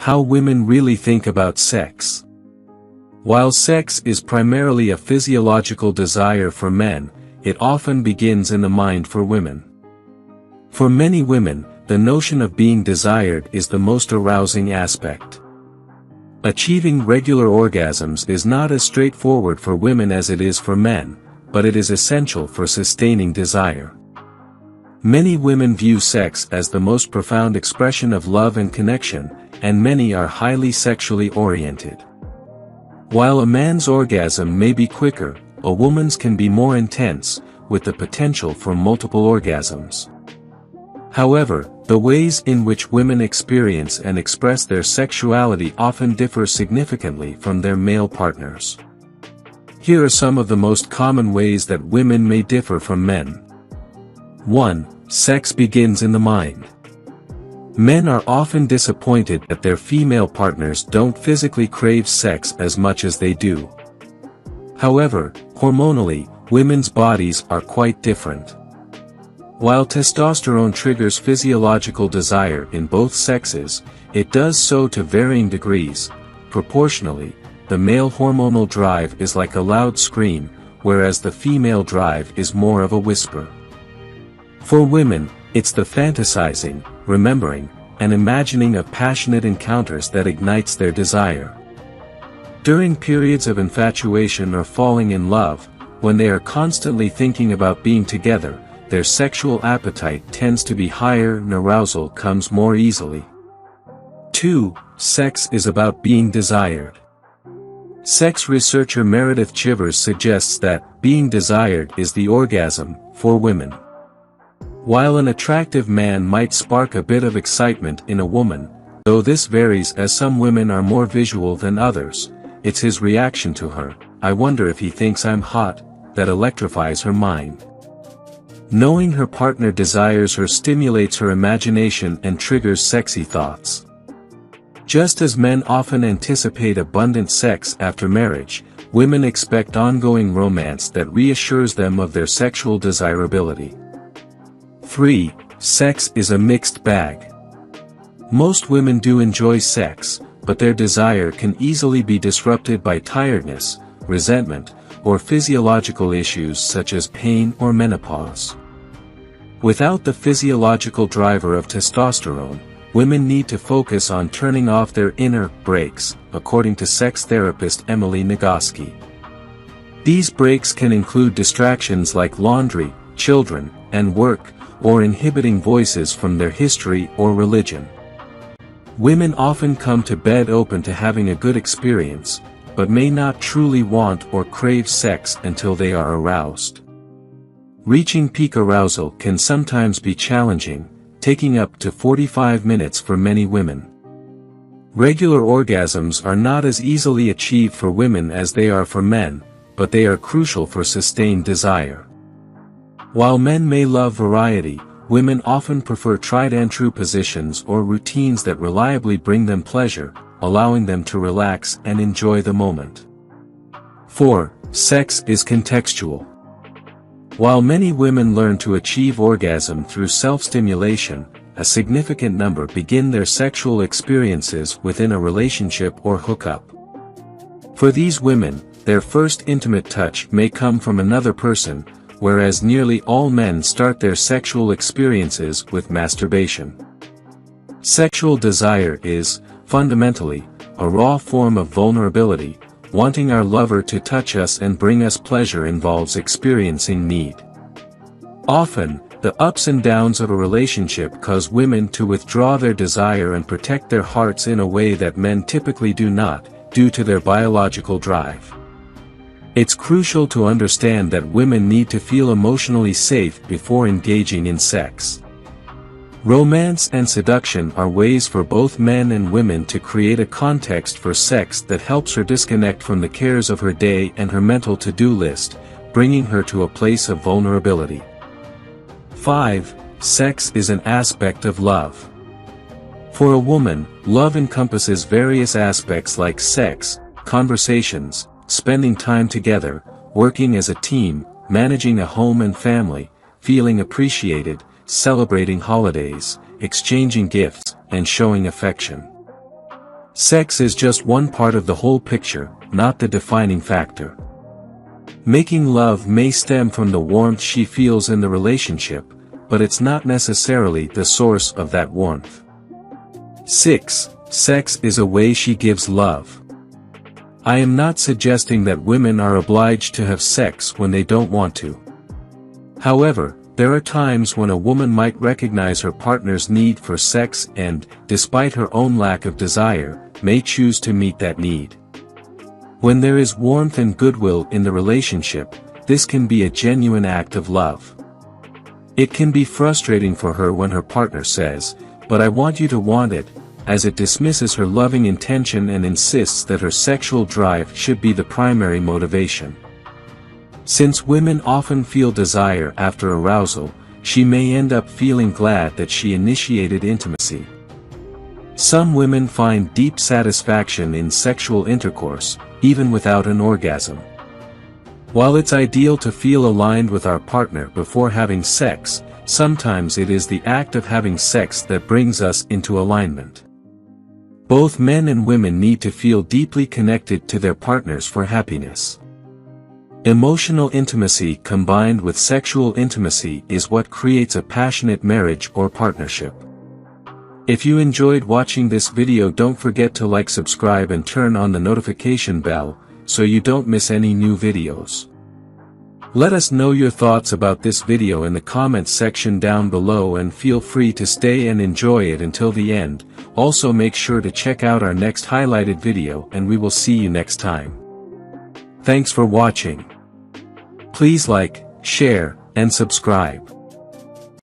How women really think about sex. While sex is primarily a physiological desire for men, it often begins in the mind for women. For many women, the notion of being desired is the most arousing aspect. Achieving regular orgasms is not as straightforward for women as it is for men, but it is essential for sustaining desire. Many women view sex as the most profound expression of love and connection, and many are highly sexually oriented. While a man's orgasm may be quicker, a woman's can be more intense, with the potential for multiple orgasms. However, the ways in which women experience and express their sexuality often differ significantly from their male partners. Here are some of the most common ways that women may differ from men. 1. Sex begins in the mind. Men are often disappointed that their female partners don't physically crave sex as much as they do. However, hormonally, women's bodies are quite different. While testosterone triggers physiological desire in both sexes, it does so to varying degrees. Proportionally, the male hormonal drive is like a loud scream, whereas the female drive is more of a whisper. For women, it's the fantasizing, remembering, and imagining of passionate encounters that ignites their desire. During periods of infatuation or falling in love, when they are constantly thinking about being together, their sexual appetite tends to be higher and arousal comes more easily. 2. Sex is about being desired. Sex researcher Meredith Chivers suggests that being desired is the orgasm for women. While an attractive man might spark a bit of excitement in a woman, though this varies as some women are more visual than others, it's his reaction to her, "I wonder if he thinks I'm hot," that electrifies her mind. Knowing her partner desires her stimulates her imagination and triggers sexy thoughts. Just as men often anticipate abundant sex after marriage, women expect ongoing romance that reassures them of their sexual desirability. 3. Sex is a mixed bag. Most women do enjoy sex, but their desire can easily be disrupted by tiredness, resentment, or physiological issues such as pain or menopause. Without the physiological driver of testosterone, women need to focus on turning off their inner brakes, according to sex therapist Emily Nagoski. These brakes can include distractions like laundry, children, and work, or inhibiting voices from their history or religion. Women often come to bed open to having a good experience, but may not truly want or crave sex until they are aroused. Reaching peak arousal can sometimes be challenging, taking up to 45 minutes for many women. Regular orgasms are not as easily achieved for women as they are for men, but they are crucial for sustained desire. While men may love variety, women often prefer tried-and-true positions or routines that reliably bring them pleasure, allowing them to relax and enjoy the moment. 4. Sex is contextual. While many women learn to achieve orgasm through self-stimulation, a significant number begin their sexual experiences within a relationship or hookup. For these women, their first intimate touch may come from another person, whereas nearly all men start their sexual experiences with masturbation. Sexual desire is, fundamentally, a raw form of vulnerability. Wanting our lover to touch us and bring us pleasure involves experiencing need. Often, the ups and downs of a relationship cause women to withdraw their desire and protect their hearts in a way that men typically do not, due to their biological drive. It's crucial to understand that women need to feel emotionally safe before engaging in sex. Romance and seduction are ways for both men and women to create a context for sex that helps her disconnect from the cares of her day and her mental to-do list, bringing her to a place of vulnerability. 5. Sex is an aspect of love. For a woman, love encompasses various aspects like sex, conversations, spending time together, working as a team, managing a home and family, feeling appreciated, celebrating holidays, exchanging gifts, and showing affection. Sex is just one part of the whole picture, not the defining factor. Making love may stem from the warmth she feels in the relationship, but it's not necessarily the source of that warmth. 6. Sex is a way she gives love. I am not suggesting that women are obliged to have sex when they don't want to. However, there are times when a woman might recognize her partner's need for sex and, despite her own lack of desire, may choose to meet that need. When there is warmth and goodwill in the relationship, this can be a genuine act of love. It can be frustrating for her when her partner says, "But I want you to want it," as it dismisses her loving intention and insists that her sexual drive should be the primary motivation. Since women often feel desire after arousal, she may end up feeling glad that she initiated intimacy. Some women find deep satisfaction in sexual intercourse, even without an orgasm. While it's ideal to feel aligned with our partner before having sex, sometimes it is the act of having sex that brings us into alignment. Both men and women need to feel deeply connected to their partners for happiness. Emotional intimacy combined with sexual intimacy is what creates a passionate marriage or partnership. If you enjoyed watching this video, don't forget to like, subscribe and turn on the notification bell, so you don't miss any new videos. Let us know your thoughts about this video in the comments section down below, and feel free to stay and enjoy it until the end. Also make sure to check out our next highlighted video, and we will see you next time. Thanks for watching. Please like, share, and subscribe.